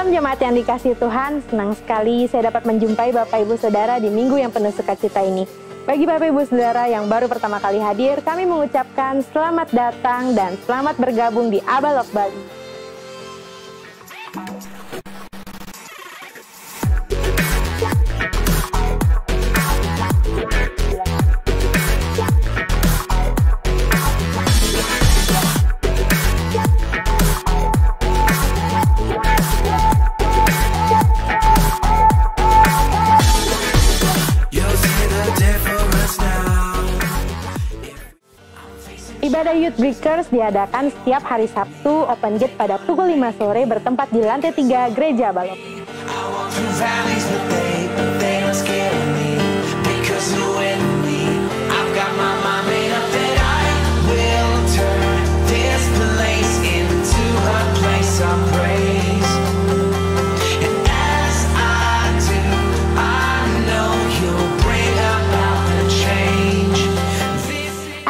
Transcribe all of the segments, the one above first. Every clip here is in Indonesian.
Shalom jemaat yang dikasihi Tuhan, senang sekali saya dapat menjumpai Bapak Ibu Saudara di minggu yang penuh sukacita ini. Bagi Bapak Ibu Saudara yang baru pertama kali hadir, kami mengucapkan selamat datang dan selamat bergabung di Abalok Bali. Ibadah Youth Breakers diadakan setiap hari Sabtu open gate pada pukul 5 sore bertempat di lantai 3 Gereja Balok.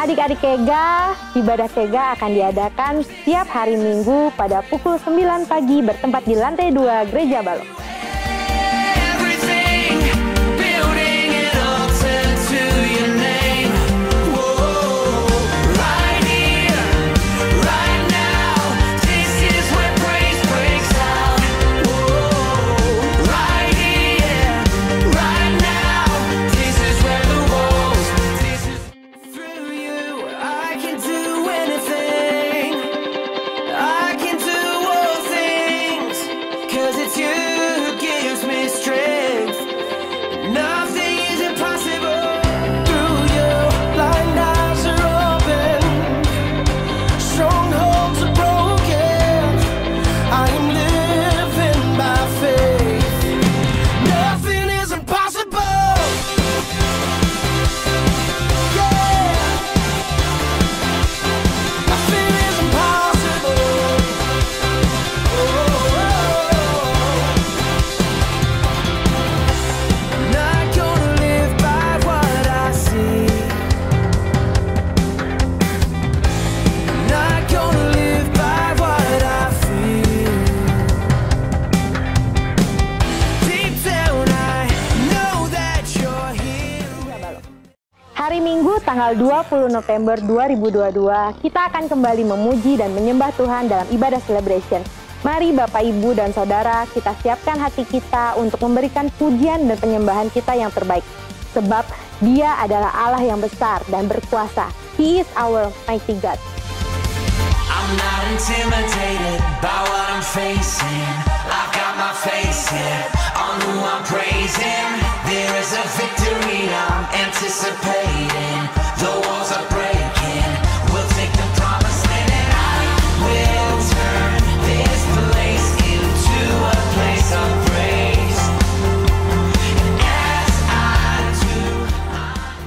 Adik-adik Kega, ibadah Kega akan diadakan setiap hari Minggu pada pukul 9 pagi bertempat di lantai 2 Gereja Balok. Hari Minggu tanggal 20 November 2022, kita akan kembali memuji dan menyembah Tuhan dalam ibadah celebration. Mari Bapak, Ibu, dan Saudara, kita siapkan hati kita untuk memberikan pujian dan penyembahan kita yang terbaik. Sebab Dia adalah Allah yang besar dan berkuasa. He is our mighty God. I'm not intimidated by what I'm facing. I've got my face set on who I'm praising. There is a victory I'm anticipating. The walls are breaking. We'll take the promised land and I will turn this place into a place of praise. And as I do,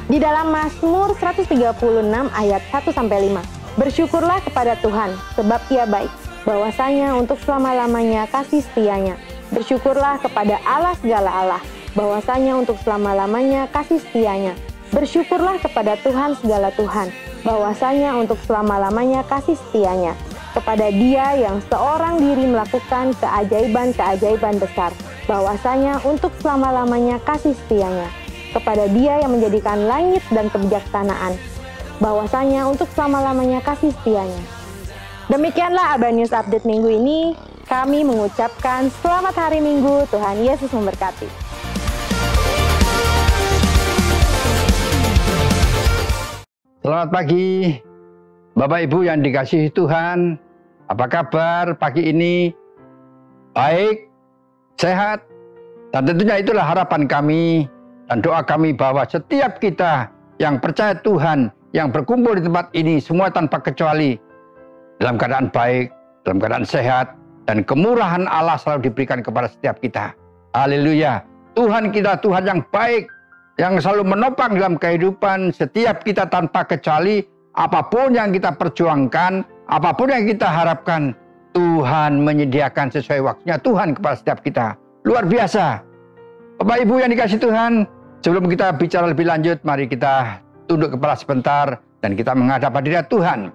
Di dalam Mazmur 136 ayat 1-5. Bersyukurlah kepada Tuhan, sebab Ia baik, bahwasanya untuk selama-lamanya kasih setianya. Bersyukurlah kepada Allah segala Allah, bahwasanya untuk selama-lamanya kasih setianya. Bersyukurlah kepada Tuhan segala Tuhan, bahwasanya untuk selama-lamanya kasih setianya. Kepada Dia yang seorang diri melakukan keajaiban-keajaiban besar, bahwasanya untuk selama-lamanya kasih setianya. Kepada Dia yang menjadikan langit dan kebijaksanaan, bahwasanya untuk selama-lamanya kasih setianya. Demikianlah Aba News Update minggu ini. Kami mengucapkan selamat hari Minggu, Tuhan Yesus memberkati. Selamat pagi, Bapak Ibu yang dikasihi Tuhan. Apa kabar pagi ini? Baik, sehat, dan tentunya itulah harapan kami dan doa kami bahwa setiap kita yang percaya Tuhan, yang berkumpul di tempat ini, semua tanpa kecuali dalam keadaan baik, dalam keadaan sehat, dan kemurahan Allah selalu diberikan kepada setiap kita. Haleluya. Tuhan kita Tuhan yang baik, yang selalu menopang dalam kehidupan setiap kita tanpa kecuali. Apapun yang kita perjuangkan, apapun yang kita harapkan, Tuhan menyediakan sesuai waktunya Tuhan kepada setiap kita. Luar biasa. Bapak Ibu yang dikasihi Tuhan, sebelum kita bicara lebih lanjut, mari kita tunduk kepala sebentar dan kita menghadap hadirat Tuhan.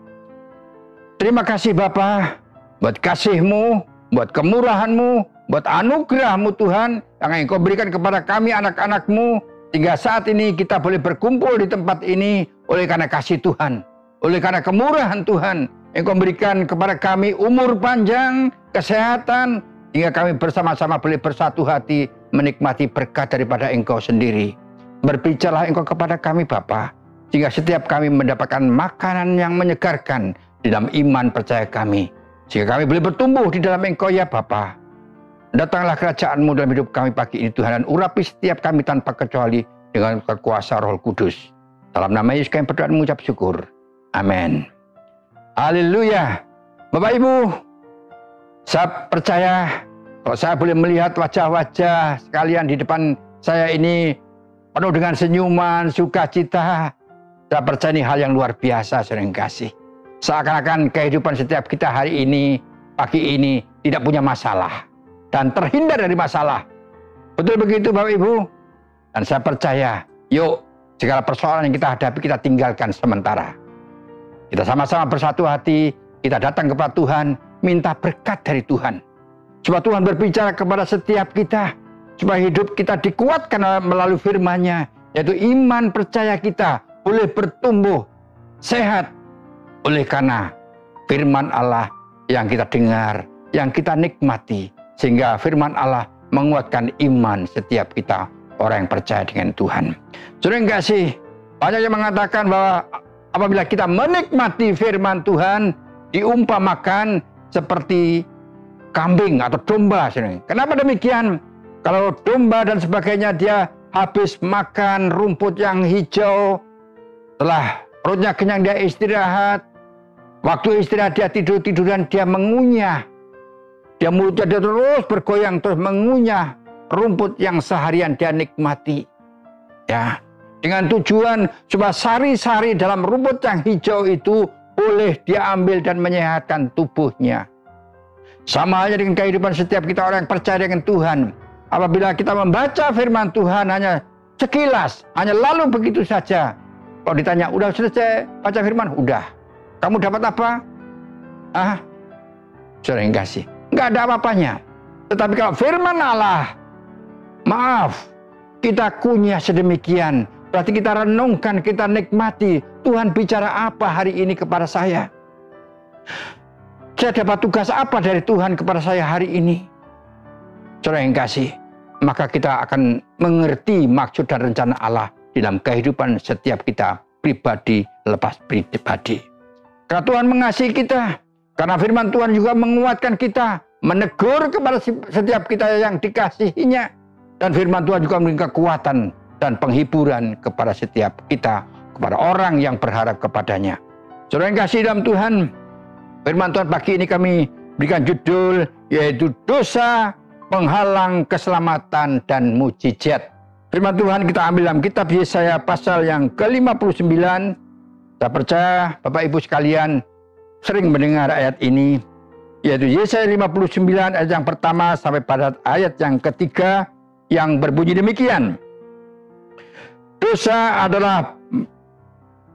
Terima kasih Bapa buat kasih-Mu, buat kemurahan-Mu, buat anugerah-Mu Tuhan yang Engkau berikan kepada kami anak-anak-Mu, sehingga saat ini kita boleh berkumpul di tempat ini oleh karena kasih Tuhan, oleh karena kemurahan Tuhan. Engkau berikan kepada kami umur panjang, kesehatan, hingga kami bersama-sama boleh bersatu hati menikmati berkat daripada Engkau sendiri. Berbicaralah Engkau kepada kami Bapa, sehingga setiap kami mendapatkan makanan yang menyegarkan di dalam iman percaya kami, sehingga kami boleh bertumbuh di dalam Engkau ya Bapa. Datanglah kerajaan-Mu dalam hidup kami pagi ini Tuhan, dan urapi setiap kami tanpa kecuali dengan kekuasa Roh Kudus. Dalam nama Yesus kami berdoa dan mengucap syukur. Amin. Haleluya. Bapak Ibu, saya percaya kalau saya boleh melihat wajah-wajah sekalian di depan saya ini penuh dengan senyuman, sukacita. Saya percaya ini hal yang luar biasa, saudara yang kasih. Seakan-akan kehidupan setiap kita hari ini, pagi ini tidak punya masalah dan terhindar dari masalah. Betul begitu Bapak Ibu? Dan saya percaya, yuk segala persoalan yang kita hadapi kita tinggalkan sementara. Kita sama-sama bersatu hati, kita datang kepada Tuhan, minta berkat dari Tuhan. Supaya Tuhan berbicara kepada setiap kita, supaya hidup kita dikuatkan melalui firman-Nya, yaitu iman percaya kita boleh bertumbuh sehat oleh karena firman Allah yang kita dengar, yang kita nikmati, sehingga firman Allah menguatkan iman setiap kita orang yang percaya dengan Tuhan. Saudara yang kasih, banyak yang mengatakan bahwa apabila kita menikmati firman Tuhan, diumpamakan seperti kambing atau domba. Kenapa demikian? Kalau domba dan sebagainya dia habis makan rumput yang hijau, setelah perutnya kenyang dia istirahat. Waktu istirahat dia tidur-tiduran, dia mengunyah. Mulutnya dia terus bergoyang, terus mengunyah rumput yang seharian dia nikmati. Ya, dengan tujuan supaya sari-sari dalam rumput yang hijau itu boleh dia ambil dan menyehatkan tubuhnya. Sama halnya dengan kehidupan setiap kita orang yang percaya dengan Tuhan. Apabila kita membaca firman Tuhan hanya sekilas, hanya lalu begitu saja. Kalau ditanya, udah selesai baca firman? Udah. Kamu dapat apa? Saudara yang kasih, nggak ada apa-apanya. Tetapi kalau firman Allah, maaf, kita kunyah sedemikian, berarti kita renungkan, kita nikmati. Tuhan bicara apa hari ini kepada saya? Saya dapat tugas apa dari Tuhan kepada saya hari ini? Saudara yang kasih, maka kita akan mengerti maksud dan rencana Allah di dalam kehidupan setiap kita pribadi lepas pribadi. Karena Tuhan mengasihi kita, karena firman Tuhan juga menguatkan kita, menegur kepada setiap kita yang dikasihinya, dan firman Tuhan juga memberikan kekuatan dan penghiburan kepada setiap kita, kepada orang yang berharap kepadanya. Saudara yang kasih dalam Tuhan, firman Tuhan pagi ini kami berikan judul, yaitu dosa penghalang keselamatan dan mujizat. Firman Tuhan kita ambil dalam kitab Yesaya pasal yang ke-59. Saya percaya Bapak Ibu sekalian sering mendengar ayat ini, yaitu Yesaya 59 ayat yang pertama sampai pada ayat yang ketiga yang berbunyi demikian. Dosa adalah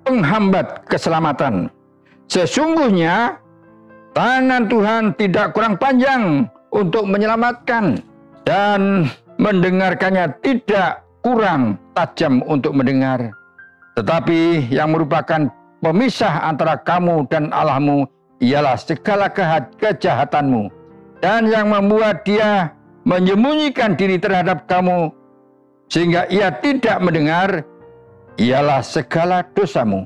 penghambat keselamatan. Sesungguhnya tangan Tuhan tidak kurang panjang untuk menyelamatkan, dan mendengarkannya tidak kurang tajam untuk mendengar. Tetapi yang merupakan pemisah antara kamu dan Allahmu ialah segala kejahatanmu, dan yang membuat dia menyembunyikan diri terhadap kamu sehingga ia tidak mendengar ialah segala dosamu.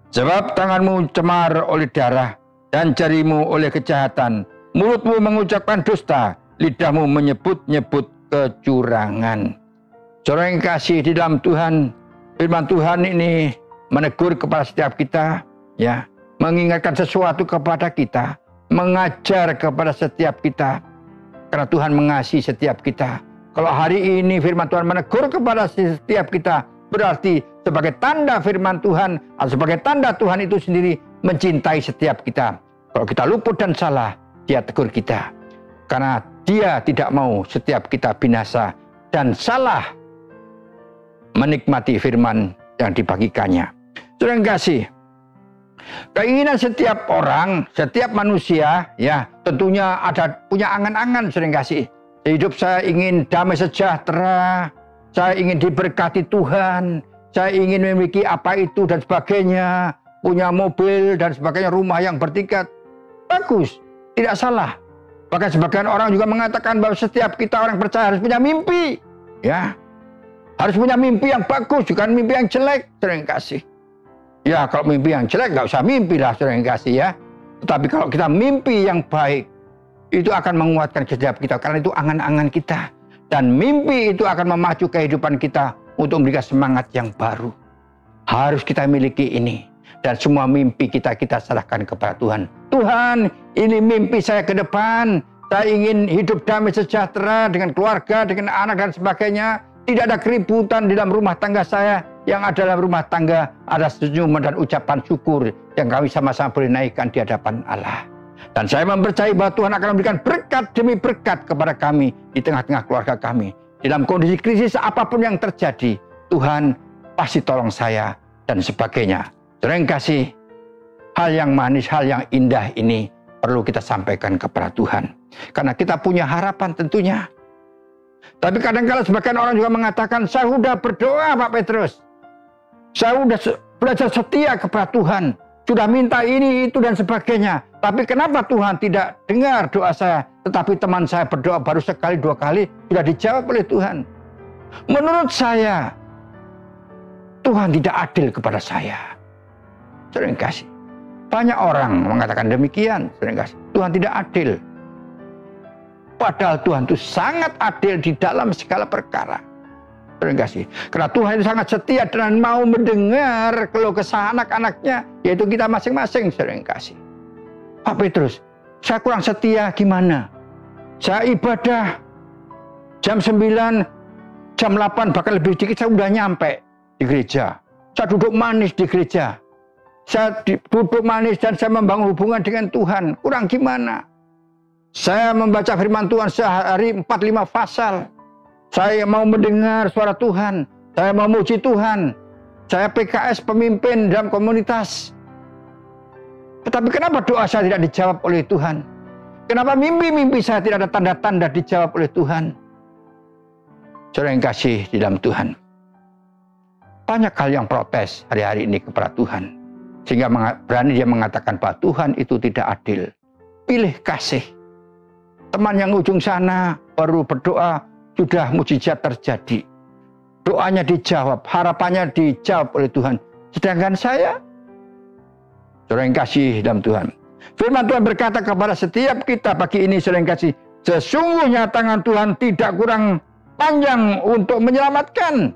Sebab tanganmu cemar oleh darah dan jarimu oleh kejahatan, mulutmu mengucapkan dusta, lidahmu menyebut-nyebut kecurangan. Saudara yang kasih di dalam Tuhan, firman Tuhan ini menegur kepada setiap kita, ya, mengingatkan sesuatu kepada kita, mengajar kepada setiap kita. Karena Tuhan mengasihi setiap kita. Kalau hari ini firman Tuhan menegur kepada setiap kita, berarti sebagai tanda firman Tuhan, atau sebagai tanda Tuhan itu sendiri mencintai setiap kita. Kalau kita luput dan salah, Dia tegur kita. Karena Dia tidak mau setiap kita binasa dan salah menikmati firman yang dibagikannya. Saudara yang kasih, keinginan setiap orang, setiap manusia, ya tentunya ada punya angan-angan, saudara yang kasih. Hidup saya ingin damai sejahtera, saya ingin diberkati Tuhan, saya ingin memiliki apa itu dan sebagainya, punya mobil dan sebagainya, rumah yang bertingkat. Bagus, tidak salah. Bahkan sebagian orang juga mengatakan bahwa setiap kita orang percaya harus punya mimpi. Ya, harus punya mimpi yang bagus, bukan mimpi yang jelek, saudara yang kasih. Ya, kalau mimpi yang jelek nggak usah mimpi lah, saudara yang kasih ya. Tetapi kalau kita mimpi yang baik, itu akan menguatkan setiap kita, karena itu angan-angan kita. Dan mimpi itu akan memacu kehidupan kita untuk memberikan semangat yang baru. Harus kita miliki ini. Dan semua mimpi kita serahkan kepada Tuhan. Tuhan, ini mimpi saya ke depan. Saya ingin hidup damai sejahtera dengan keluarga, dengan anak dan sebagainya. Tidak ada keributan di dalam rumah tangga saya. Yang ada dalam rumah tangga ada senyuman dan ucapan syukur yang kami sama-sama boleh naikkan di hadapan Allah. Dan saya mempercayai bahwa Tuhan akan memberikan berkat demi berkat kepada kami di tengah-tengah keluarga kami. Dalam kondisi krisis apapun yang terjadi, Tuhan pasti tolong saya dan sebagainya. Saudara yang kasih, hal yang manis, hal yang indah ini perlu kita sampaikan kepada Tuhan. Karena kita punya harapan tentunya. Tapi kadang-kadang sebagian orang juga mengatakan, saya sudah berdoa Pak Petrus. Saya sudah belajar setia kepada Tuhan. Sudah minta ini, itu, dan sebagainya. Tapi kenapa Tuhan tidak dengar doa saya? Tetapi teman saya berdoa baru sekali, 2 kali, sudah dijawab oleh Tuhan. Menurut saya, Tuhan tidak adil kepada saya. Saudara yang kasih. Banyak orang mengatakan demikian. Saudara yang kasih. Tuhan tidak adil. Padahal Tuhan itu sangat adil di dalam segala perkara. Saudara yang kasih. Karena Tuhan itu sangat setia dan mau mendengar keluh kesah anak-anaknya, yaitu kita masing-masing, saudara yang kasih. Pak Petrus, saya kurang setia gimana? Saya ibadah jam 9, jam 8, bahkan lebih dikit saya udah nyampe di gereja. Saya duduk manis di gereja. Saya duduk manis dan saya membangun hubungan dengan Tuhan. Kurang gimana? Saya membaca firman Tuhan sehari 4-5 pasal. Saya mau mendengar suara Tuhan. Saya mau memuji Tuhan. Saya PKS pemimpin dalam komunitas. Tetapi kenapa doa saya tidak dijawab oleh Tuhan? Kenapa mimpi-mimpi saya tidak ada tanda-tanda dijawab oleh Tuhan? Saudara yang kasih di dalam Tuhan. Banyak hal yang protes hari-hari ini kepada Tuhan. Sehingga berani dia mengatakan bahwa Tuhan itu tidak adil. Pilih kasih. Teman yang ujung sana baru berdoa, sudah mujizat terjadi. Doanya dijawab, harapannya dijawab oleh Tuhan. Sedangkan saya, saudara yang kasih dalam Tuhan. Firman Tuhan berkata kepada setiap kita pagi ini, saudara yang kasih. Sesungguhnya tangan Tuhan tidak kurang panjang untuk menyelamatkan.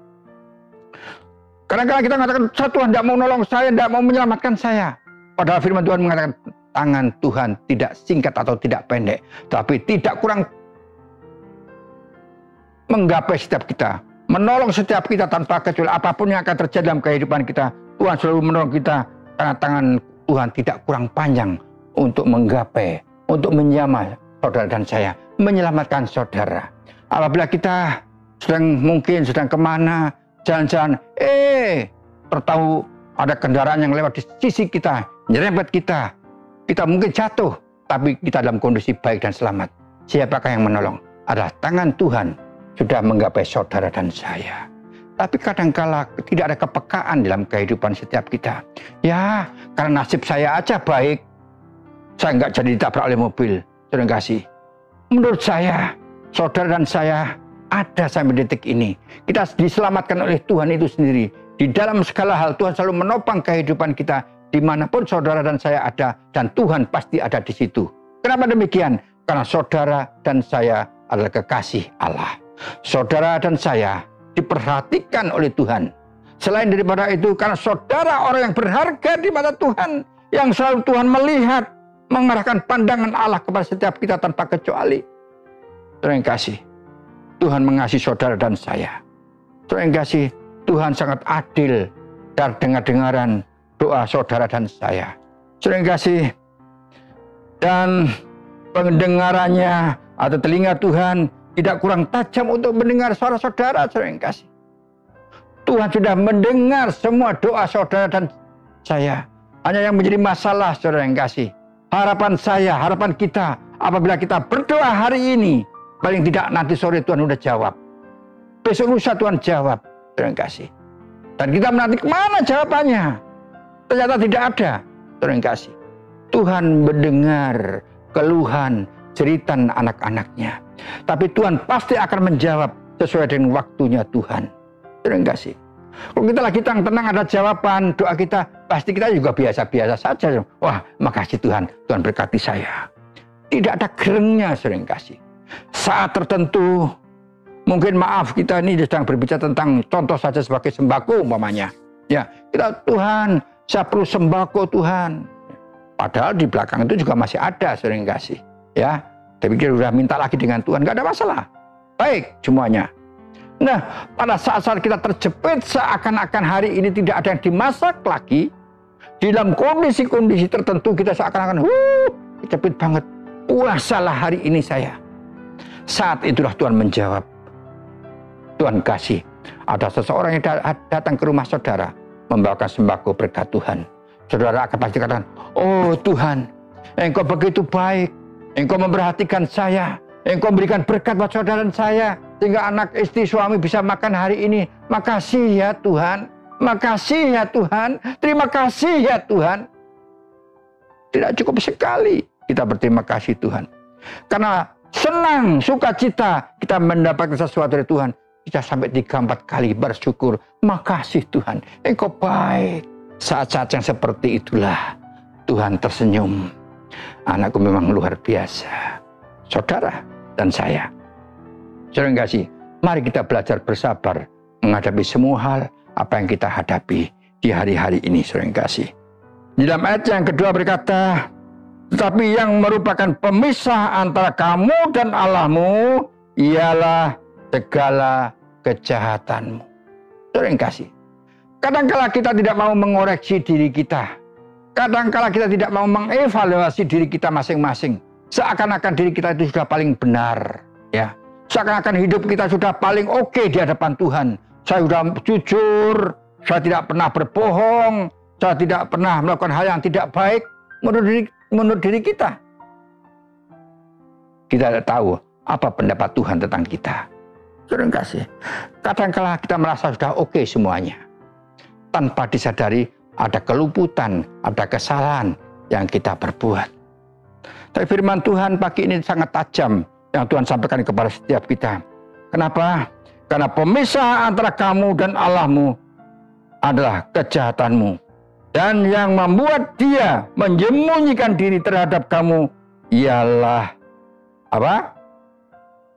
Kadang-kadang kita mengatakan, Tuhan tidak mau nolong saya, tidak mau menyelamatkan saya. Padahal firman Tuhan mengatakan, tangan Tuhan tidak singkat atau tidak pendek. Tapi tidak kurang menggapai setiap kita, menolong setiap kita tanpa kecuali. Apapun yang akan terjadi dalam kehidupan kita, Tuhan selalu menolong kita, karena tangan Tuhan tidak kurang panjang untuk menggapai, untuk menjamah saudara dan saya, menyelamatkan saudara. Apabila kita mungkin sedang kemana, jalan-jalan, tertahu ada kendaraan yang lewat di sisi kita, nyerempet kita, kita mungkin jatuh, tapi kita dalam kondisi baik dan selamat. Siapakah yang menolong? Adalah tangan Tuhan sudah menggapai saudara dan saya. Tapi kadangkala tidak ada kepekaan dalam kehidupan setiap kita. Ya, karena nasib saya aja baik, saya nggak jadi ditabrak oleh mobil. Saudara kasih. Menurut saya, saudara dan saya ada sampai detik ini. Kita diselamatkan oleh Tuhan itu sendiri. Di dalam segala hal Tuhan selalu menopang kehidupan kita. Dimanapun saudara dan saya ada, dan Tuhan pasti ada di situ. Kenapa demikian? Karena saudara dan saya adalah kekasih Allah. Saudara dan saya diperhatikan oleh Tuhan. Selain daripada itu, karena saudara orang yang berharga di mata Tuhan, yang selalu Tuhan melihat, mengarahkan pandangan Allah kepada setiap kita tanpa kecuali. Saudara yang kasih, Tuhan mengasihi saudara dan saya. Saudara yang kasih, Tuhan sangat adil dan dengar-dengaran doa saudara dan saya. Saudara yang kasih, dan pendengarannya atau telinga Tuhan tidak kurang tajam untuk mendengar suara saudara, saudara yang kasih. Tuhan sudah mendengar semua doa saudara dan saya. Hanya yang menjadi masalah, saudara yang kasih. Harapan saya, harapan kita, apabila kita berdoa hari ini, Paling tidak nanti sore Tuhan udah jawab. Besok lusa Tuhan jawab. Terima kasih. Dan kita menanti kemana jawabannya? Ternyata tidak ada. Terima kasih. Tuhan mendengar keluhan, cerita anak-anaknya. Tapi Tuhan pasti akan menjawab sesuai dengan waktunya Tuhan. Terima kasih. Kalau kita lagi tenang ada jawaban doa kita, pasti kita juga biasa-biasa saja. Wah, makasih Tuhan, Tuhan berkati saya. Tidak ada gerengnya, sering kasih. Saat tertentu, mungkin maaf kita ini sedang berbicara tentang contoh saja sebagai sembako umpamanya. Ya, kita Tuhan, saya perlu sembako Tuhan. Padahal di belakang itu juga masih ada sering kasih. Ya, tapi kita sudah minta lagi dengan Tuhan, nggak ada masalah. Baik semuanya. Nah, pada saat-saat kita terjepit seakan-akan hari ini tidak ada yang dimasak lagi, di dalam kondisi-kondisi tertentu kita seakan-akan terjepit banget. Puasalah hari ini saya. Saat itulah Tuhan menjawab. Tuhan kasih. Ada seseorang yang datang ke rumah saudara membawakan sembako berkat Tuhan. Saudara akan pasti katakan, oh Tuhan, Engkau begitu baik. Engkau memperhatikan saya. Engkau memberikan berkat buat saudara dan saya. Sehingga anak istri suami bisa makan hari ini. Makasih ya Tuhan. Makasih ya Tuhan. Terima kasih ya Tuhan. Tidak cukup sekali kita berterima kasih Tuhan. Karena senang, sukacita kita mendapatkan sesuatu dari Tuhan. Kita sampai 3-4 kali bersyukur. Makasih Tuhan. Engkau baik. Saat-saat yang seperti itulah Tuhan tersenyum. Anakku memang luar biasa. Saudara dan saya. Saudara kasih, mari kita belajar bersabar menghadapi semua hal apa yang kita hadapi di hari-hari ini, saudara kasih. Di dalam ayat yang kedua berkata, tetapi yang merupakan pemisah antara kamu dan Allahmu ialah segala kejahatanmu. Saudara kasih. Kadangkala kita tidak mau mengoreksi diri kita. Kadangkala kita tidak mau mengevaluasi diri kita masing-masing. Seakan-akan diri kita itu sudah paling benar, ya. Seakan-akan hidup kita sudah paling oke di hadapan Tuhan. Saya sudah jujur, saya tidak pernah berbohong, saya tidak pernah melakukan hal yang tidak baik menurut diri kita. Kita tidak tahu apa pendapat Tuhan tentang kita. Saudara kasih. Kadang-kala kita merasa sudah oke semuanya. Tanpa disadari ada keluputan, ada kesalahan yang kita perbuat. Tapi firman Tuhan pagi ini sangat tajam yang Tuhan sampaikan kepada setiap kita. Kenapa? Karena pemisah antara kamu dan Allahmu adalah kejahatanmu. Dan yang membuat dia menyembunyikan diri terhadap kamu ialah apa?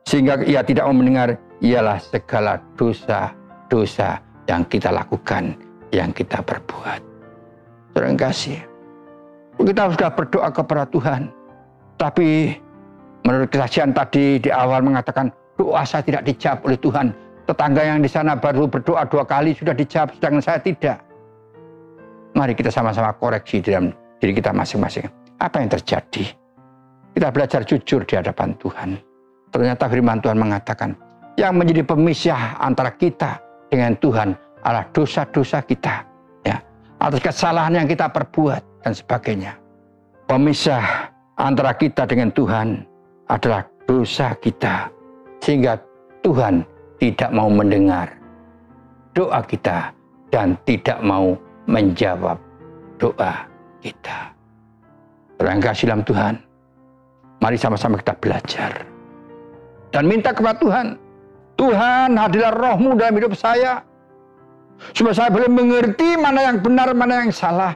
Sehingga ia tidak mau mendengar, ialah segala dosa-dosa yang kita lakukan, yang kita perbuat. Saudara kasih. Kita sudah berdoa kepada Tuhan. Tapi menurut kesaksian tadi di awal mengatakan doa saya tidak dijawab oleh Tuhan. Tetangga yang di sana baru berdoa 2 kali sudah dijawab, sedangkan saya tidak. Mari kita sama-sama koreksi di dalam diri kita masing-masing. Apa yang terjadi? Kita belajar jujur di hadapan Tuhan. Ternyata firman Tuhan mengatakan yang menjadi pemisah antara kita dengan Tuhan adalah dosa-dosa kita, ya, atas kesalahan yang kita perbuat dan sebagainya. Pemisah antara kita dengan Tuhan adalah dosa kita. Sehingga Tuhan tidak mau mendengar doa kita dan tidak mau menjawab doa kita. Terima kasih dalam Tuhan. Mari sama-sama kita belajar. Dan minta kepada Tuhan. Tuhan, hadirlah roh-Mu dalam hidup saya. Supaya saya boleh mengerti mana yang benar, mana yang salah.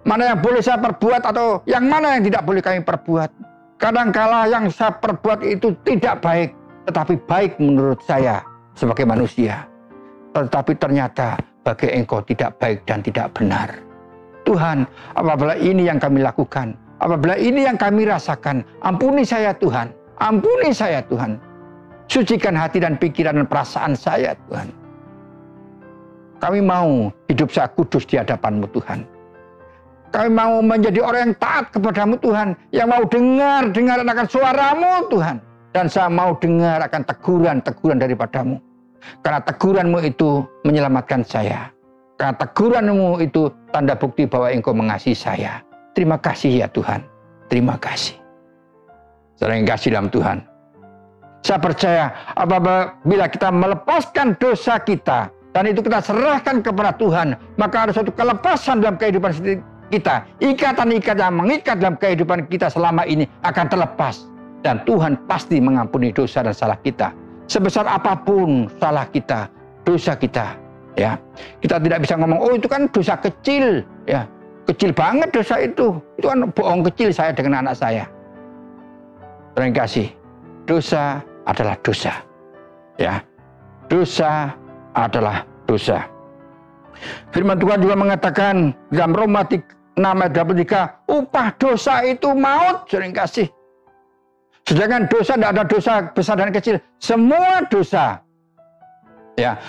Mana yang boleh saya perbuat atau yang mana yang tidak boleh kami perbuat. Kadangkala yang saya perbuat itu tidak baik, tetapi baik menurut saya sebagai manusia. Tetapi ternyata bagi Engkau tidak baik dan tidak benar. Tuhan, apabila ini yang kami lakukan, apabila ini yang kami rasakan, ampuni saya Tuhan. Ampuni saya Tuhan. Sucikan hati dan pikiran dan perasaan saya Tuhan. Kami mau hidup saya kudus di hadapan-Mu Tuhan. Kami mau menjadi orang yang taat kepadamu Tuhan. Yang mau dengar akan suara-Mu Tuhan. Dan saya mau dengar akan teguran-teguran daripadamu. Karena teguran-Mu itu menyelamatkan saya. Karena teguran-Mu itu tanda bukti bahwa Engkau mengasihi saya. Terima kasih ya Tuhan. Terima kasih. Saudara yang kasih dalam Tuhan. Saya percaya apabila kita melepaskan dosa kita dan itu kita serahkan kepada Tuhan, maka ada suatu kelepasan dalam kehidupan kita. Ikatan-ikatan yang mengikat dalam kehidupan kita selama ini akan terlepas. Dan Tuhan pasti mengampuni dosa dan salah kita. Sebesar apapun salah kita, dosa kita. Ya, kita tidak bisa ngomong, oh itu kan dosa kecil. Ya, kecil banget dosa itu. Itu kan bohong kecil saya dengan anak saya. Terima kasih. Dosa adalah dosa. Ya, dosa adalah dosa. Firman Tuhan juga mengatakan dalam Roma 6 ayat 23, upah dosa itu maut, sering kasih. Sedangkan dosa tidak ada dosa besar dan kecil, semua dosa. Ya,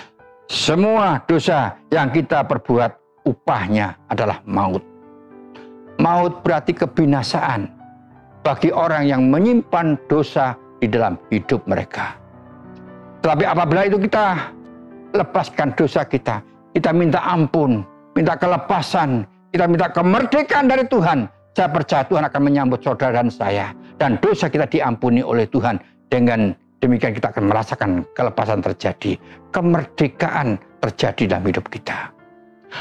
semua dosa yang kita perbuat upahnya adalah maut. Maut berarti kebinasaan bagi orang yang menyimpan dosa di dalam hidup mereka. Tapi apabila itu kita lepaskan dosa kita, kita minta ampun, minta kelepasan, kita minta kemerdekaan dari Tuhan, saya percaya Tuhan akan menyambut saudara dan saya, dan dosa kita diampuni oleh Tuhan. Dengan demikian kita akan merasakan kelepasan terjadi, kemerdekaan terjadi dalam hidup kita.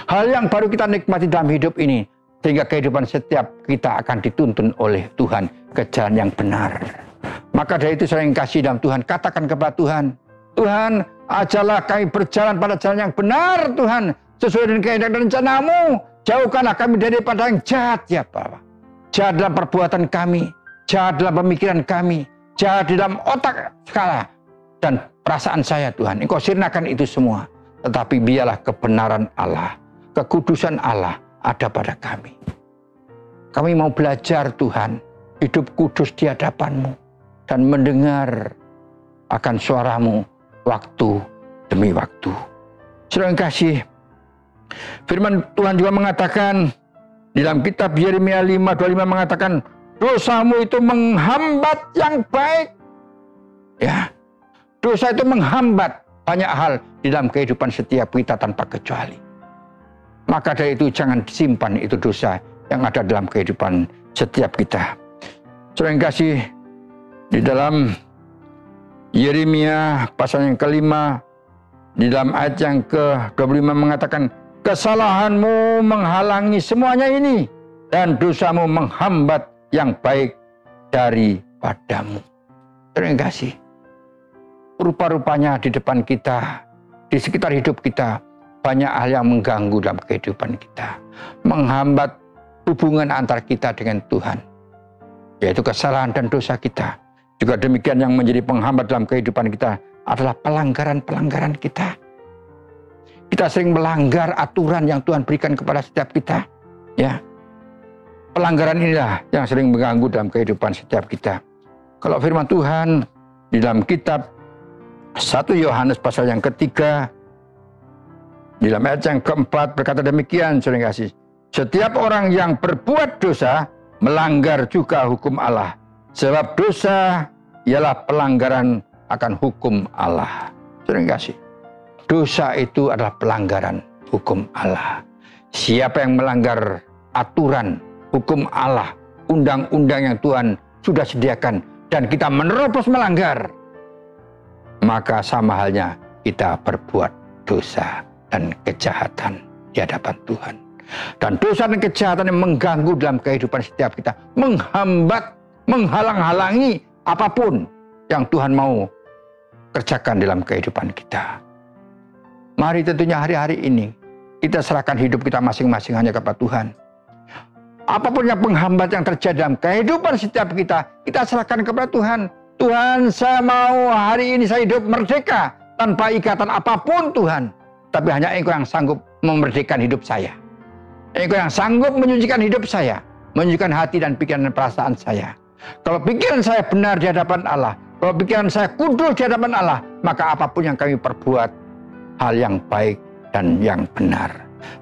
Hal yang baru kita nikmati dalam hidup ini, sehingga kehidupan setiap kita akan dituntun oleh Tuhan ke jalan yang benar. Maka dari itu saya yang kasih dalam Tuhan, katakan kepada Tuhan, Tuhan, ajarlah kami berjalan pada jalan yang benar, Tuhan, sesuai dengan kehendak dan rencana-Mu. Jauhkanlah kami daripada yang jahat, ya Bapa. Jahat dalam perbuatan kami, jahat dalam pemikiran kami, jahat dalam otak skala dan perasaan saya, Tuhan. Engkau sirnakan itu semua. Tetapi biarlah kebenaran Allah, kekudusan Allah ada pada kami. Kami mau belajar, Tuhan, hidup kudus di hadapan-Mu dan mendengar akan suara-Mu waktu demi waktu. Saudara yang kasih, firman Tuhan juga mengatakan di dalam kitab Yeremia 5:25 mengatakan, dosamu itu menghambat yang baik. Ya, dosa itu menghambat banyak hal di dalam kehidupan setiap kita tanpa kecuali. Maka dari itu jangan disimpan itu dosa yang ada dalam kehidupan setiap kita. Saudara yang kasih, di dalam Yeremia pasal yang kelima, di dalam ayat yang ke-25 mengatakan, kesalahanmu menghalangi semuanya ini, dan dosamu menghambat yang baik daripadamu. Terima kasih. Rupa-rupanya di depan kita, di sekitar hidup kita, banyak hal yang mengganggu dalam kehidupan kita. Menghambat hubungan antar kita dengan Tuhan, yaitu kesalahan dan dosa kita. Juga demikian yang menjadi penghambat dalam kehidupan kita adalah pelanggaran-pelanggaran kita. Kita sering melanggar aturan yang Tuhan berikan kepada setiap kita. Ya, pelanggaran inilah yang sering mengganggu dalam kehidupan setiap kita. Kalau firman Tuhan di dalam kitab 1 Yohanes pasal yang ketiga, di dalam ayat yang keempat berkata demikian, saudara kasih. Setiap orang yang berbuat dosa melanggar juga hukum Allah. Sebab dosa ialah pelanggaran akan hukum Allah. Saudara kasih. Dosa itu adalah pelanggaran hukum Allah. Siapa yang melanggar aturan hukum Allah, undang-undang yang Tuhan sudah sediakan, dan kita menerobos melanggar, maka sama halnya kita berbuat dosa dan kejahatan di hadapan Tuhan. Dan dosa dan kejahatan yang mengganggu dalam kehidupan setiap kita, menghambat, menghalang-halangi apapun yang Tuhan mau kerjakan dalam kehidupan kita. Mari tentunya hari-hari ini kita serahkan hidup kita masing-masing hanya kepada Tuhan. Apapun yang penghambat yang terjadi dalam kehidupan setiap kita, kita serahkan kepada Tuhan. Tuhan, saya mau hari ini saya hidup merdeka tanpa ikatan apapun, Tuhan. Tapi hanya Engkau yang sanggup memerdekakan hidup saya. Engkau yang sanggup menyucikan hidup saya, menyucikan hati dan pikiran dan perasaan saya. Kalau pikiran saya benar di hadapan Allah, kalau pikiran saya kudus di hadapan Allah, maka apapun yang kami perbuat, hal yang baik dan yang benar.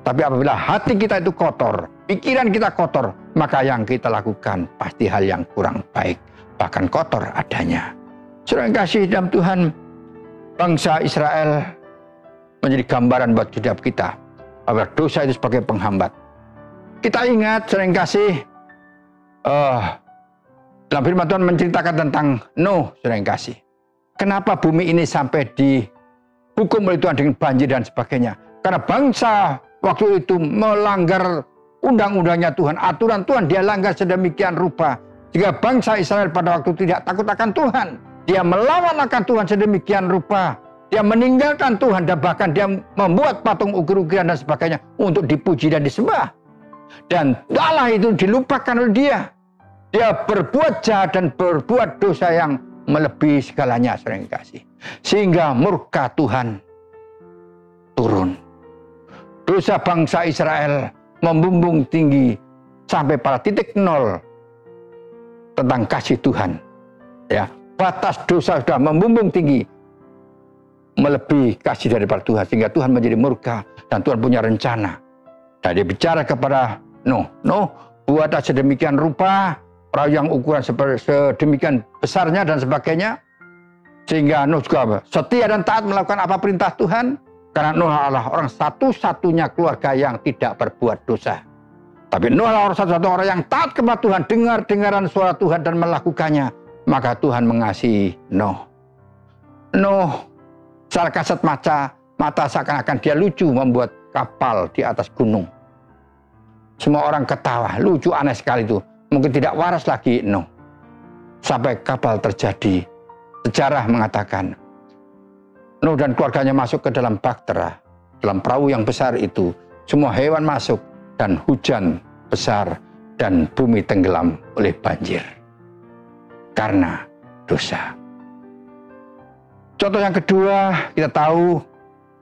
Tapi apabila hati kita itu kotor, pikiran kita kotor, maka yang kita lakukan pasti hal yang kurang baik, bahkan kotor adanya. Saudara yang kasih dalam Tuhan, bangsa Israel menjadi gambaran buat setiap kita, bahwa dosa itu sebagai penghambat. Kita ingat, saudara yang kasih, dalam firman Tuhan menceritakan tentang Nuh, saudara yang kasih. Kenapa bumi ini sampai dihukum oleh Tuhan dengan banjir dan sebagainya? Karena bangsa waktu itu melanggar undang-undangnya Tuhan, aturan Tuhan dia langgar sedemikian rupa. Jika bangsa Israel pada waktu itu tidak takut akan Tuhan, dia melawan akan Tuhan sedemikian rupa. Dia meninggalkan Tuhan dan bahkan dia membuat patung ukir-ukiran dan sebagainya untuk dipuji dan disembah. Dan Allah itu dilupakan oleh dia. Dia berbuat jahat dan berbuat dosa yang melebihi segalanya, sering kasih. Sehingga murka Tuhan turun. Dosa bangsa Israel membumbung tinggi sampai pada titik nol tentang kasih Tuhan. Ya, batas dosa sudah membumbung tinggi melebihi kasih daripada Tuhan, sehingga Tuhan menjadi murka dan Tuhan punya rencana. Dan dia bicara kepada Nuh, buatlah sedemikian rupa perahu yang ukuran sedemikian besarnya dan sebagainya, sehingga Nuh juga setia dan taat melakukan apa perintah Tuhan, karena Nuh adalah orang satu-satunya keluarga yang tidak berbuat dosa. Tapi Nuh adalah orang satu-satunya orang yang taat kepada Tuhan, dengar-dengaran suara Tuhan dan melakukannya. Maka Tuhan mengasihi Nuh. Secara kasat mata seakan-akan dia lucu membuat kapal di atas gunung. Semua orang ketawa, lucu, aneh sekali itu. Mungkin tidak waras lagi Nuh. Sampai kapal terjadi. Sejarah mengatakan Nuh dan keluarganya masuk ke dalam bahtera, dalam perahu yang besar itu. Semua hewan masuk dan hujan besar dan bumi tenggelam oleh banjir. Karena dosa. Contoh yang kedua, kita tahu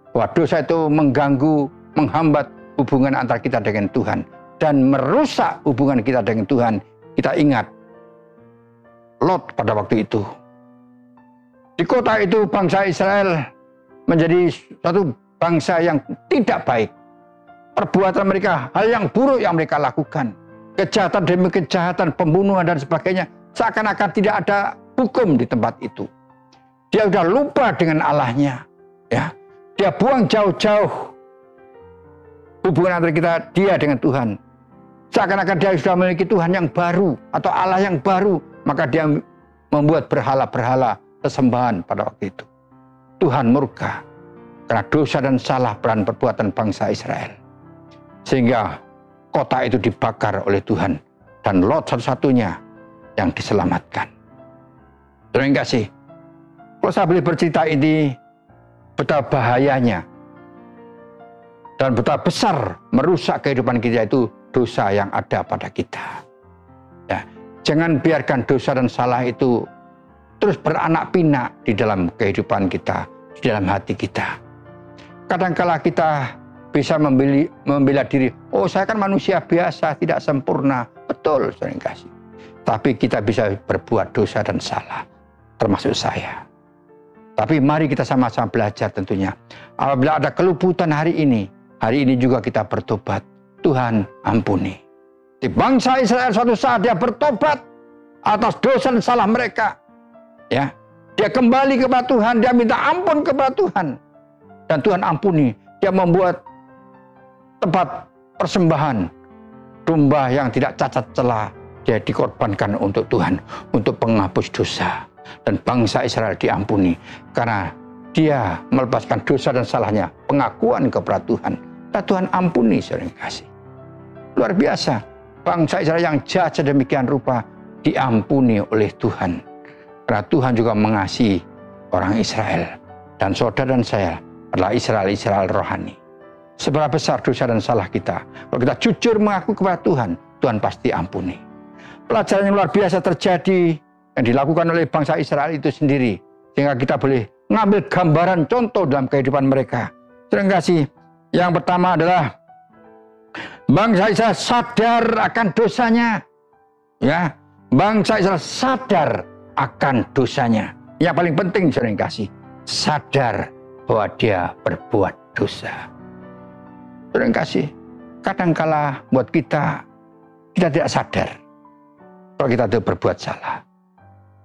bahwa dosa itu mengganggu, menghambat hubungan antara kita dengan Tuhan dan merusak hubungan kita dengan Tuhan. Kita ingat Lot pada waktu itu. Di kota itu bangsa Israel menjadi suatu bangsa yang tidak baik. Perbuatan mereka, hal yang buruk yang mereka lakukan. Kejahatan demi kejahatan, pembunuhan dan sebagainya. Seakan-akan tidak ada hukum di tempat itu. Dia sudah lupa dengan Allahnya, ya. Dia buang jauh-jauh hubungan antara dia dengan Tuhan. Seakan-akan dia sudah memiliki Tuhan yang baru atau Allah yang baru, maka dia membuat berhala-berhala sesembahan pada waktu itu. Tuhan murka karena dosa dan salah peran perbuatan bangsa Israel, sehingga kota itu dibakar oleh Tuhan dan Lot satu-satunya yang diselamatkan. Terima kasih. Kalau saya boleh bercerita ini, betapa bahayanya dan betapa besar merusak kehidupan kita itu dosa yang ada pada kita. Ya, jangan biarkan dosa dan salah itu terus beranak pinak di dalam kehidupan kita, di dalam hati kita. Kadangkala kita bisa membela diri, oh saya kan manusia biasa, tidak sempurna. Betul, sering kasih. Tapi kita bisa berbuat dosa dan salah, termasuk saya. Tapi mari kita sama-sama belajar tentunya. Apabila ada keluputan hari ini juga kita bertobat. Tuhan ampuni. Di bangsa Israel suatu saat dia bertobat atas dosa dan salah mereka. Ya, dia kembali kepada Tuhan, dia minta ampun kepada Tuhan. Dan Tuhan ampuni. Dia membuat tempat persembahan domba yang tidak cacat celah. Dia dikorbankan untuk Tuhan, untuk penghapus dosa. Dan bangsa Israel diampuni karena dia melepaskan dosa dan salahnya, pengakuan kepada Tuhan. Dan Tuhan ampuni, sering kasih. Luar biasa, bangsa Israel yang jahat sedemikian rupa diampuni oleh Tuhan. Karena Tuhan juga mengasihi orang Israel. Dan saudara dan saya adalah Israel rohani. Seberapa besar dosa dan salah kita, kalau kita jujur mengaku kepada Tuhan, Tuhan pasti ampuni. Pelajaran yang luar biasa terjadi yang dilakukan oleh bangsa Israel itu sendiri, sehingga kita boleh mengambil gambaran contoh dalam kehidupan mereka. Terima kasih. Yang pertama adalah bangsa Israel sadar akan dosanya. Ya, bangsa Israel sadar akan dosanya. Yang paling penting, sering kasih, sadar bahwa dia berbuat dosa. Terima kasih. Kadangkala buat kita tidak sadar kalau kita itu berbuat salah.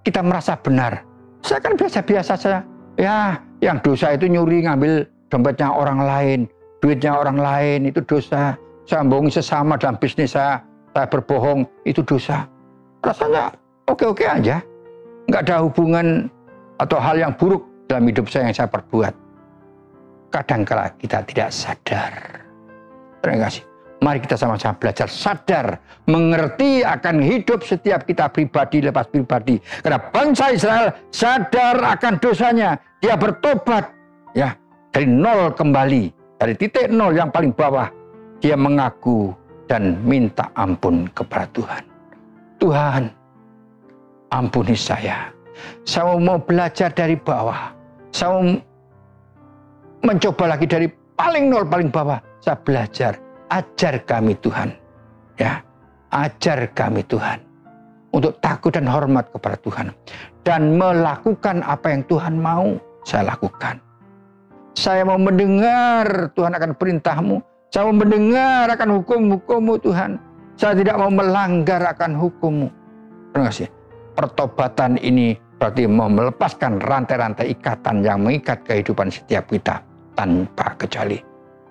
Kita merasa benar. Saya kan biasa-biasa saja. Ya, yang dosa itu nyuri, ngambil dompetnya orang lain, duitnya orang lain, itu dosa. Saya bohongi sesama dalam bisnis saya berbohong, itu dosa. Rasanya oke-oke aja. Nggak ada hubungan atau hal yang buruk dalam hidup saya yang saya perbuat. Kadangkala kita tidak sadar. Terima kasih. Mari kita sama-sama belajar sadar, mengerti akan hidup setiap kita pribadi lepas pribadi. Karena bangsa Israel sadar akan dosanya, dia bertobat, ya, dari nol kembali, dari titik nol yang paling bawah, dia mengaku dan minta ampun kepada Tuhan. Tuhan, ampuni saya. Saya mau belajar dari bawah. Saya mau mencoba lagi dari paling nol, paling bawah. Saya belajar. Ajar kami Tuhan, ya, ajar kami Tuhan untuk takut dan hormat kepada Tuhan dan melakukan apa yang Tuhan mau saya lakukan. Saya mau mendengar Tuhan akan perintah-Mu, saya mau mendengar akan hukum-hukum-Mu Tuhan. Saya tidak mau melanggar akan hukum-Mu. Terima kasih. Pertobatan ini berarti mau melepaskan rantai-rantai ikatan yang mengikat kehidupan setiap kita tanpa kecuali.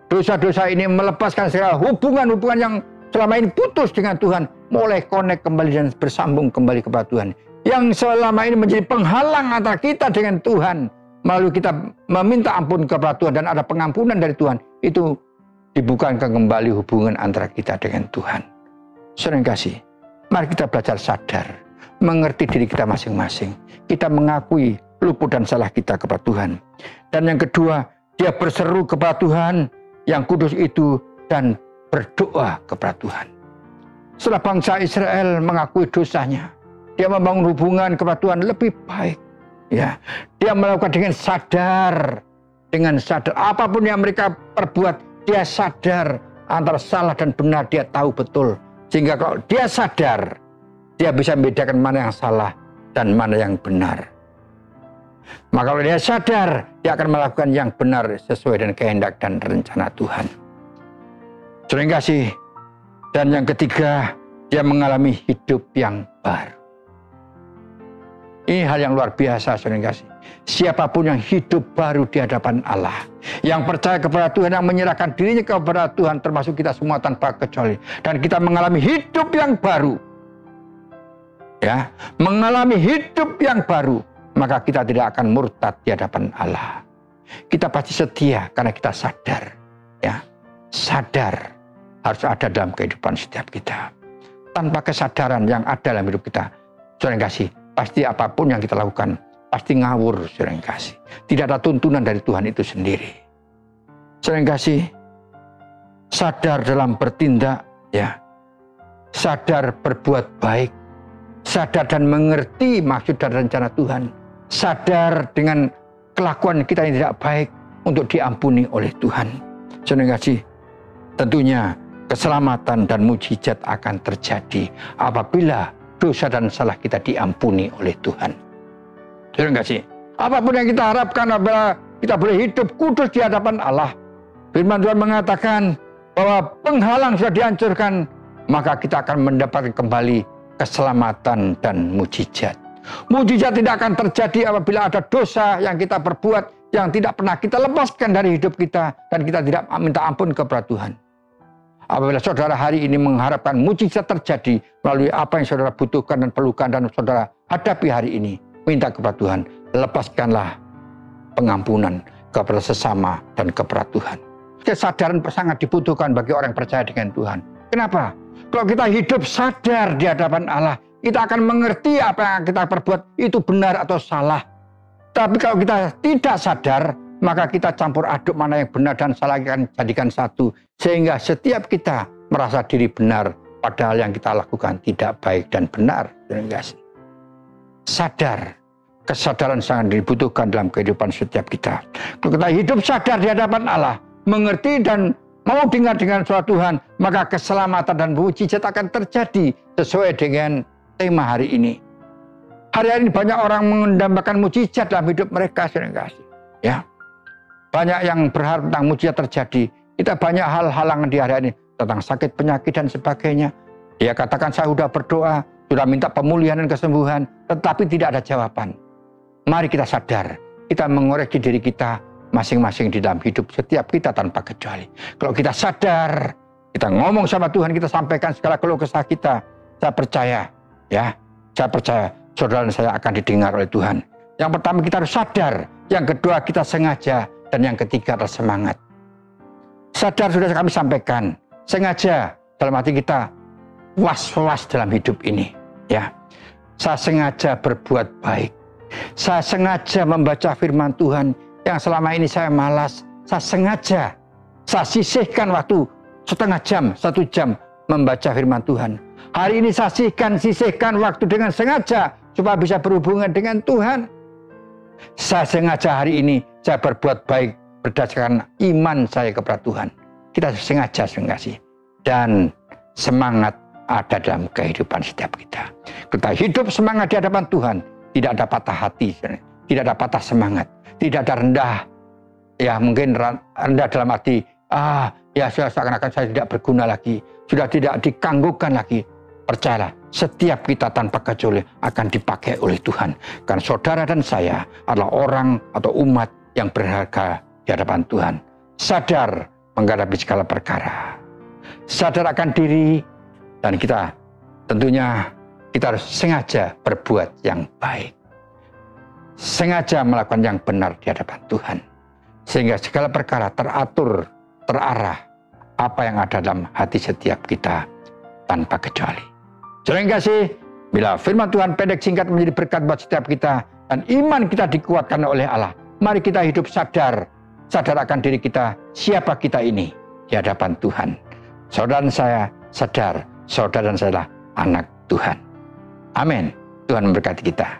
Dosa-dosa ini melepaskan segala hubungan-hubungan yang selama ini putus dengan Tuhan, mulai connect kembali dan bersambung kembali kepada Tuhan. Yang selama ini menjadi penghalang antara kita dengan Tuhan, melalui kita meminta ampun kepada Tuhan dan ada pengampunan dari Tuhan, itu dibukakan kembali hubungan antara kita dengan Tuhan. Saudara yang kasih, mari kita belajar sadar, mengerti diri kita masing-masing. Kita mengakui luput dan salah kita kepada Tuhan. Dan yang kedua, dia berseru kepada Tuhan yang kudus itu dan berdoa kepada Tuhan. Setelah bangsa Israel mengakui dosanya, dia membangun hubungan kepada Tuhan lebih baik. Ya, dia melakukan dengan sadar apapun yang mereka perbuat, dia sadar antara salah dan benar, dia tahu betul. Sehingga kalau dia sadar, dia bisa membedakan mana yang salah dan mana yang benar. Maka kalau dia sadar, dia akan melakukan yang benar sesuai dengan kehendak dan rencana Tuhan. Saudara kasih. Dan yang ketiga, dia mengalami hidup yang baru. Ini hal yang luar biasa, saudara kasih. Siapapun yang hidup baru di hadapan Allah, yang percaya kepada Tuhan, yang menyerahkan dirinya kepada Tuhan, termasuk kita semua tanpa kecuali. Dan kita mengalami hidup yang baru. Ya, mengalami hidup yang baru. Maka kita tidak akan murtad di hadapan Allah. Kita pasti setia karena kita sadar. Ya, sadar harus ada dalam kehidupan setiap kita. Tanpa kesadaran yang ada dalam hidup kita, saudara yang kasih, pasti apapun yang kita lakukan, pasti ngawur, saudara yang kasih. Tidak ada tuntunan dari Tuhan itu sendiri. Saudara yang kasih, sadar dalam bertindak, ya, sadar berbuat baik, sadar dan mengerti maksud dan rencana Tuhan. Sadar dengan kelakuan kita yang tidak baik untuk diampuni oleh Tuhan. Saudara kasih, tentunya keselamatan dan mujizat akan terjadi apabila dosa dan salah kita diampuni oleh Tuhan. Saudara kasih, apapun yang kita harapkan apabila kita boleh hidup kudus di hadapan Allah. Firman Tuhan mengatakan bahwa penghalang sudah dihancurkan, maka kita akan mendapatkan kembali keselamatan dan mujizat. Mujizat tidak akan terjadi apabila ada dosa yang kita perbuat yang tidak pernah kita lepaskan dari hidup kita dan kita tidak minta ampun kepada Tuhan. Apabila saudara hari ini mengharapkan mujizat terjadi melalui apa yang saudara butuhkan dan perlukan dan saudara hadapi hari ini, minta kepada Tuhan, lepaskanlah pengampunan kepada sesama dan kepada Tuhan. Kesadaran sangat dibutuhkan bagi orang yang percaya dengan Tuhan. Kenapa? Kalau kita hidup sadar di hadapan Allah, kita akan mengerti apa yang kita perbuat itu benar atau salah. Tapi kalau kita tidak sadar, maka kita campur aduk mana yang benar dan salah akan jadikan satu. Sehingga setiap kita merasa diri benar, padahal yang kita lakukan tidak baik dan benar. Sadar, kesadaran sangat dibutuhkan dalam kehidupan setiap kita. Kalau kita hidup sadar di hadapan Allah, mengerti dan mau dengar dengan suara Tuhan, maka keselamatan dan mujizat akan terjadi sesuai dengan tema hari ini. Hari ini banyak orang mendambakan mujizat dalam hidup mereka, saudara kasih. Ya, banyak yang berharap tentang mujizat terjadi. Kita banyak hal halangan di hari ini tentang sakit, penyakit dan sebagainya. Dia katakan saya sudah berdoa, sudah minta pemulihan dan kesembuhan, tetapi tidak ada jawaban. Mari kita sadar, kita mengoreksi diri kita masing-masing di dalam hidup setiap kita tanpa kecuali. Kalau kita sadar, kita ngomong sama Tuhan, kita sampaikan segala keluh kesah kita, saya percaya, ya, saya percaya saudara dan saya akan didengar oleh Tuhan. Yang pertama kita harus sadar, yang kedua kita sengaja, dan yang ketiga adalah semangat. Sadar sudah kami sampaikan, sengaja dalam hati kita was-was dalam hidup ini. Ya, saya sengaja berbuat baik. Saya sengaja membaca firman Tuhan yang selama ini saya malas. Saya sengaja, saya sisihkan waktu setengah jam, 1 jam membaca firman Tuhan. Hari ini saya sisihkan waktu dengan sengaja supaya bisa berhubungan dengan Tuhan. Saya sengaja hari ini saya berbuat baik berdasarkan iman saya kepada Tuhan. Kita sengaja sih. Dan semangat ada dalam kehidupan setiap kita. Kita hidup semangat di hadapan Tuhan. Tidak ada patah hati, tidak ada patah semangat, tidak ada rendah. Ya mungkin rendah dalam arti, ya seakan-akan saya tidak berguna lagi, sudah tidak dikanggukan lagi. Percayalah, setiap kita tanpa kecuali akan dipakai oleh Tuhan. Karena saudara dan saya adalah orang atau umat yang berharga di hadapan Tuhan. Sadar menghadapi segala perkara. Sadar akan diri, dan kita tentunya kita harus sengaja berbuat yang baik. Sengaja melakukan yang benar di hadapan Tuhan. Sehingga segala perkara teratur, terarah apa yang ada dalam hati setiap kita tanpa kecuali. Saudara kasih, bila firman Tuhan pendek singkat menjadi berkat buat setiap kita dan iman kita dikuatkan oleh Allah, mari kita hidup sadar akan diri kita, siapa kita ini di hadapan Tuhan. Saudara dan saya sadar, saudara dan saya adalah anak Tuhan. Amin. Tuhan memberkati kita.